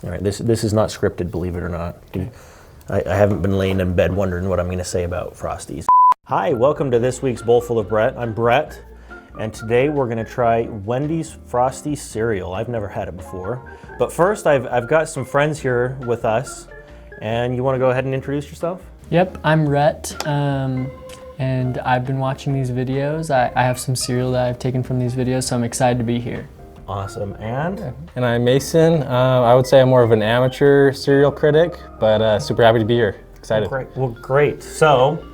All right, this is not scripted, believe it or not. I haven't been laying in bed wondering what I'm going to say about Frosties. Hi, welcome to this week's Bowlful of Brett. I'm Brett, and today we're going to try Wendy's Frosty cereal. I've never had it before, but first I've got some friends here with us, and you want to go ahead and introduce yourself? Yep, I'm Rhett, and I've been watching these videos. I have some cereal that I've taken from these videos, so I'm excited to be here. Awesome, and I'm Mason. I would say I'm more of an amateur cereal critic, but super happy to be here. Excited. Great. Well, great. So,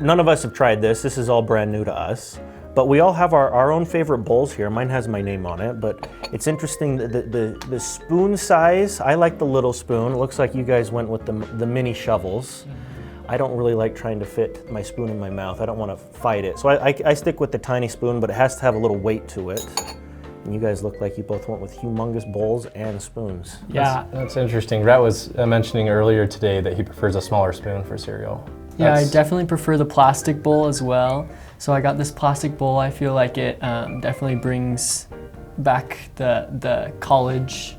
none of us have tried this. This is all brand new to us. But we all have our own favorite bowls here. Mine has my name on it, but it's interesting the spoon size. I like the little spoon. It looks like you guys went with the mini shovels. I don't really like trying to fit my spoon in my mouth. I don't want to fight it. So I stick with the tiny spoon, but it has to have a little weight to it. And you guys look like you both went with humongous bowls and spoons. Yeah. That's interesting. Rhett was mentioning earlier today that he prefers a smaller spoon for cereal. Yeah, I definitely prefer the plastic bowl as well. So I got this plastic bowl. I feel like it definitely brings back the college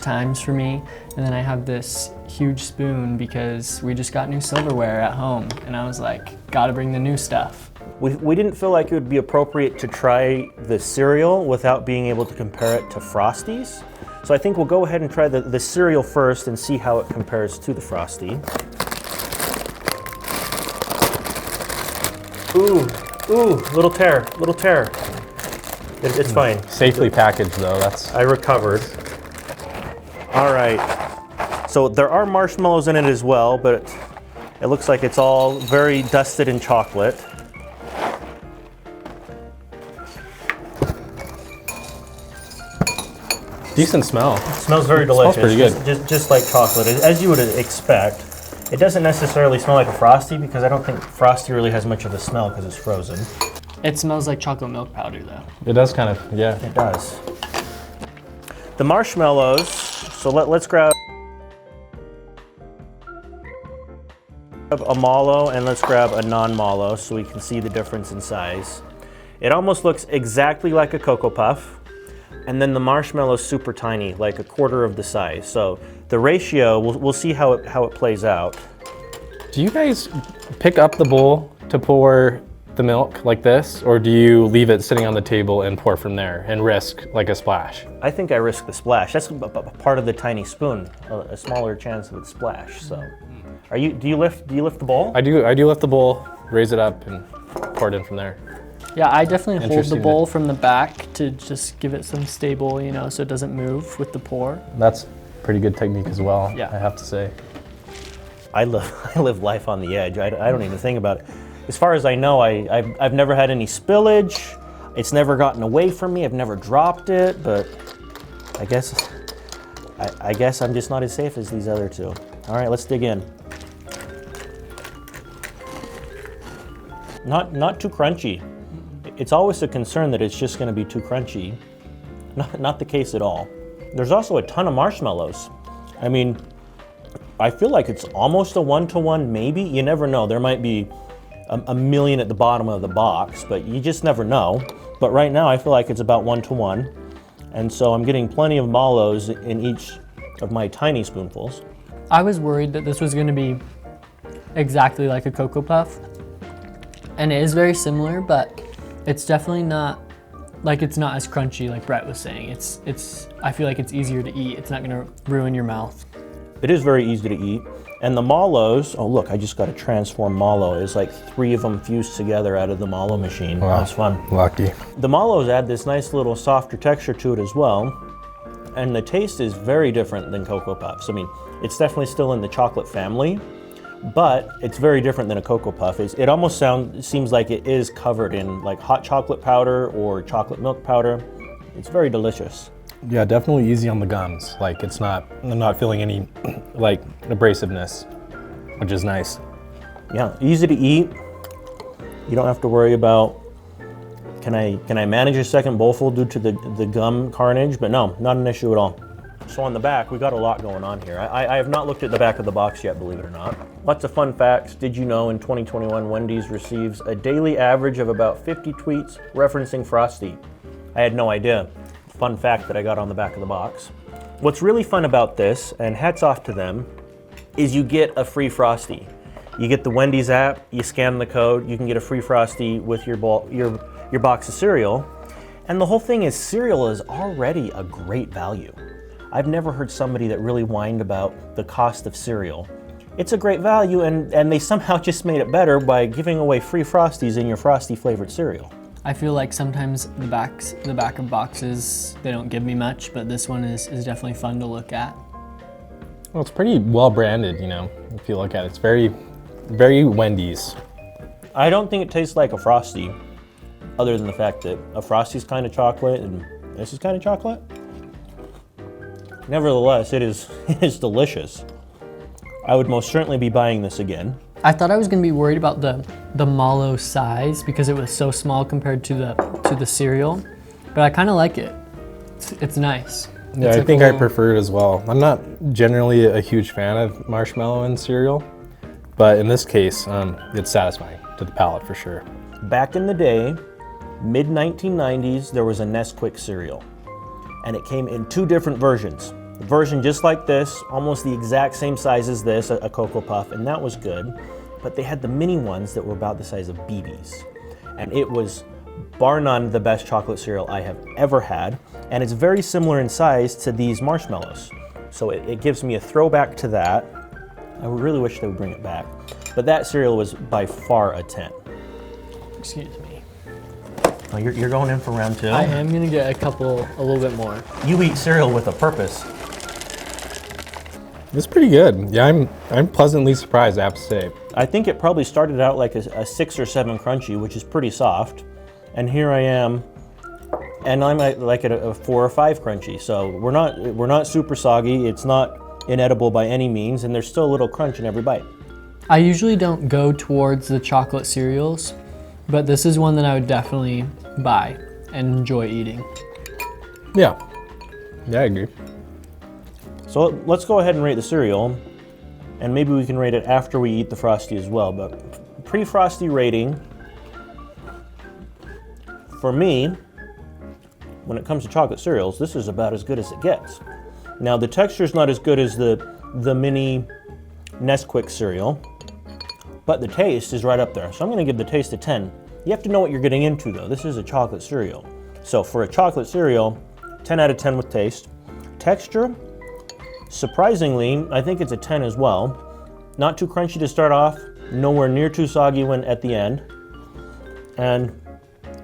times for me. And then I have this huge spoon because we just got new silverware at home. And I was like, gotta bring the new stuff. We didn't feel like it would be appropriate to try the cereal without being able to compare it to Frosties. So I think we'll go ahead and try the cereal first and see how it compares to the Frosty. Ooh, little tear. It's fine. Safely packaged though, I recovered. All right, so there are marshmallows in it as well, but it looks like it's all very dusted in chocolate. Decent smell. It smells very delicious. Smells pretty good. Just like chocolate, as you would expect. It doesn't necessarily smell like a Frosty because I don't think Frosty really has much of a smell because it's frozen. It smells like chocolate milk powder though. It does kind of, yeah. It does. The marshmallows, so let's grab a mallow and let's grab a non-mallow so we can see the difference in size. It almost looks exactly like a Cocoa Puff. And then the marshmallow's super tiny, like a quarter of the size. So the ratio, we'll see how it plays out. Do you guys pick up the bowl to pour the milk like this, or do you leave it sitting on the table and pour from there and risk like a splash? I think I risk the splash. That's part of the tiny spoon, a smaller chance of it splash. So, do you lift the bowl? I do lift the bowl, raise it up, and pour it in from there. Yeah, I definitely hold the bowl from the back to just give it some stable, so it doesn't move with the pour. That's pretty good technique as well, yeah. I have to say. I live life on the edge. I don't even think about it. As far as I know, I've never had any spillage. It's never gotten away from me. I've never dropped it, but I guess I'm just not as safe as these other two. All right, let's dig in. Not too crunchy. It's always a concern that it's just going to be too crunchy. Not the case at all. There's also a ton of marshmallows. I mean, I feel like it's almost a one-to-one maybe. You never know. There might be a million at the bottom of the box, but you just never know. But right now I feel like it's about one-to-one. And so I'm getting plenty of mallows in each of my tiny spoonfuls. I was worried that this was going to be exactly like a Cocoa Puff. And it is very similar, but it's definitely not, it's not as crunchy like Brett was saying. I feel like it's easier to eat. It's not gonna ruin your mouth. It is very easy to eat. And the mallows, oh look, I just got a transform mallow. It's like 3 of them fused together out of the mallow machine. Wow. That's fun. Lucky. The mallows add this nice little softer texture to it as well. And the taste is very different than Cocoa Puffs. I mean, it's definitely still in the chocolate family, but it's very different than a Cocoa Puff. It almost seems like it is covered in like hot chocolate powder or chocolate milk powder. It's very delicious. Yeah, definitely easy on the gums. I'm not feeling any abrasiveness, which is nice. Yeah, easy to eat. You don't have to worry about, can I manage a second bowlful due to the gum carnage? But no, not an issue at all. So on the back, we got a lot going on here. I have not looked at the back of the box yet, believe it or not. Lots of fun facts. Did you know in 2021, Wendy's receives a daily average of about 50 tweets referencing Frosty? I had no idea. Fun fact that I got on the back of the box. What's really fun about this, and hats off to them, is you get a free Frosty. You get the Wendy's app, you scan the code, you can get a free Frosty with your box of cereal. And the whole thing is, cereal is already a great value. I've never heard somebody that really whined about the cost of cereal. It's a great value, and they somehow just made it better by giving away free Frosties in your Frosty flavored cereal. I feel like sometimes the back of boxes, they don't give me much, but this one is definitely fun to look at. Well, it's pretty well branded, you know, if you look at it. It's very, very Wendy's. I don't think it tastes like a Frosty, other than the fact that a Frosty's kind of chocolate and this is kind of chocolate. Nevertheless, it is delicious. I would most certainly be buying this again. I thought I was gonna be worried about the mallow size because it was so small compared to the cereal, but I kind of like it. It's nice. Yeah, It's I like think a I little- prefer it as well. I'm not generally a huge fan of marshmallow in cereal, but in this case, it's satisfying to the palate for sure. Back in the day, mid-1990s, there was a Nesquik cereal, and it came in two different versions. A version just like this, almost the exact same size as this, a Cocoa Puff, and that was good. But they had the mini ones that were about the size of BBs. And it was, bar none, the best chocolate cereal I have ever had. And it's very similar in size to these marshmallows. So it gives me a throwback to that. I really wish they would bring it back. But that cereal was by far a 10. Excuse me. Oh, you're going in for round two? I am gonna get a little bit more. You eat cereal with a purpose. It's pretty good. Yeah, I'm pleasantly surprised, I have to say. I think it probably started out like a 6 or 7 crunchy, which is pretty soft. And here I am, and I'm at like a 4 or 5 crunchy. So we're not super soggy. It's not inedible by any means, and there's still a little crunch in every bite. I usually don't go towards the chocolate cereals, but this is one that I would definitely buy and enjoy eating. Yeah, I agree. So let's go ahead and rate the cereal, and maybe we can rate it after we eat the Frosty as well. But pre-Frosty rating, for me, when it comes to chocolate cereals, this is about as good as it gets. Now the texture's not as good as the mini Nesquik cereal, but the taste is right up there. So I'm gonna give the taste a 10. You have to know what you're getting into though. This is a chocolate cereal. So for a chocolate cereal, 10 out of 10 with taste. Texture, surprisingly, I think it's a 10 as well. Not too crunchy to start off, nowhere near too soggy when at the end. And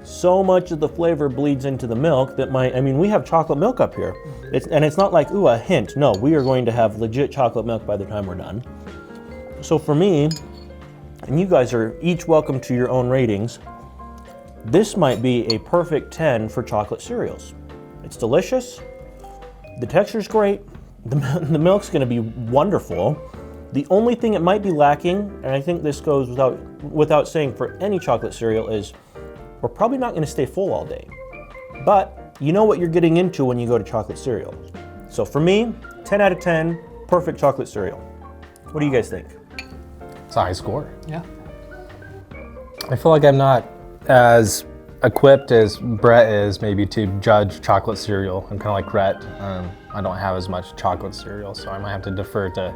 so much of the flavor bleeds into the milk that we have chocolate milk up here. It's not like, ooh, a hint. No, we are going to have legit chocolate milk by the time we're done. So for me, and you guys are each welcome to your own ratings, this might be a perfect 10 for chocolate cereals. It's delicious, the texture's great, the milk's gonna be wonderful. The only thing it might be lacking, and I think this goes without saying for any chocolate cereal, is we're probably not gonna stay full all day. But you know what you're getting into when you go to chocolate cereal. So for me, 10 out of 10, perfect chocolate cereal. What do you guys think? It's a high score. Yeah. I feel like I'm not as equipped as Brett is maybe to judge chocolate cereal. I'm kind of like Rhett. I don't have as much chocolate cereal, so I might have to defer to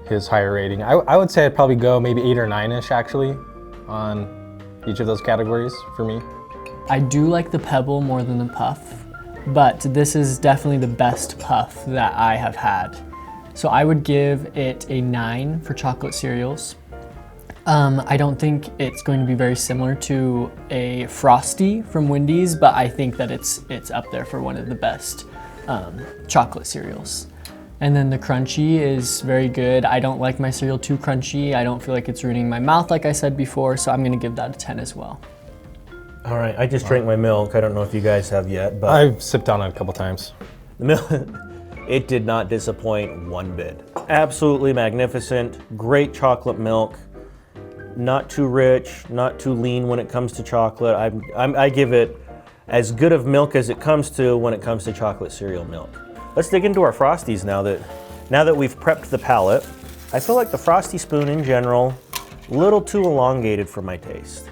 his higher rating. I would say I'd probably go maybe 8 or 9-ish actually on each of those categories for me. I do like the Pebble more than the Puff, but this is definitely the best Puff that I have had. So I would give it a 9 for chocolate cereals. I don't think it's going to be very similar to a Frosty from Wendy's, but I think that it's up there for one of the best chocolate cereals. And then the crunchy is very good. I don't like my cereal too crunchy. I don't feel like it's ruining my mouth like I said before, so I'm gonna give that a 10 as well. All right, I just drank my milk. I don't know if you guys have yet, but I've sipped on it a couple times. the milk, it did not disappoint one bit. Absolutely magnificent, great chocolate milk. Not too rich, not too lean when it comes to chocolate. I give it as good of milk as it comes to when it comes to chocolate cereal milk. Let's dig into our Frosties now that we've prepped the palate. I feel like the Frosty spoon in general, a little too elongated for my taste.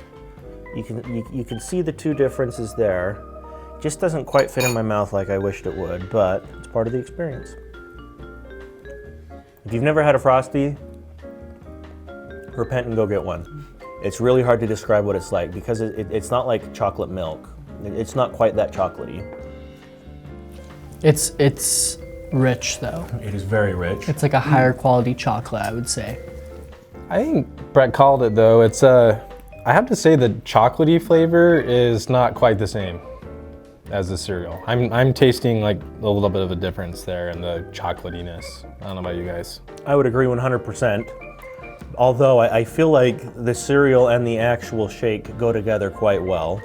You can see the two differences there. Just doesn't quite fit in my mouth like I wished it would, but it's part of the experience. If you've never had a Frosty, repent and go get one. It's really hard to describe what it's like because it's not like chocolate milk. It's not quite that chocolatey. It's rich though. It is very rich. It's like a higher quality chocolate, I would say. I think Brett called it though. It's I have to say the chocolatey flavor is not quite the same as the cereal. I'm tasting like a little bit of a difference there in the chocolatiness. I don't know about you guys. I would agree 100%. Although I feel like the cereal and the actual shake go together quite well.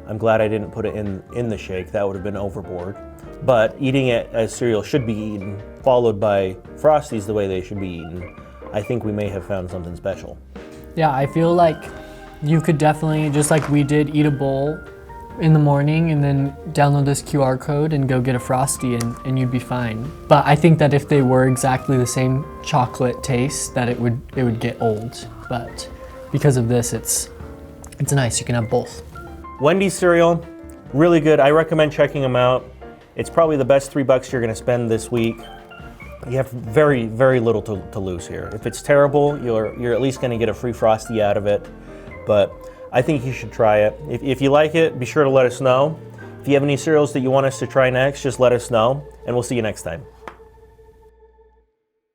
I'm glad I didn't put it in the shake. That would have been overboard. But eating it as cereal should be eaten, followed by Frosties the way they should be eaten. I think we may have found something special. Yeah, I feel like you could definitely, just like we did, eat a bowl in the morning and then download this QR code and go get a Frosty and you'd be fine. But I think that if they were exactly the same chocolate taste, that it would get old. But because of this, it's nice. You can have both. Wendy's cereal, really good. I recommend checking them out. It's probably the best $3 you're gonna spend this week. You have very, very little to lose here. If it's terrible, you're at least gonna get a free Frosty out of it. But I think you should try it. If you like it, be sure to let us know. If you have any cereals that you want us to try next, just let us know, and we'll see you next time.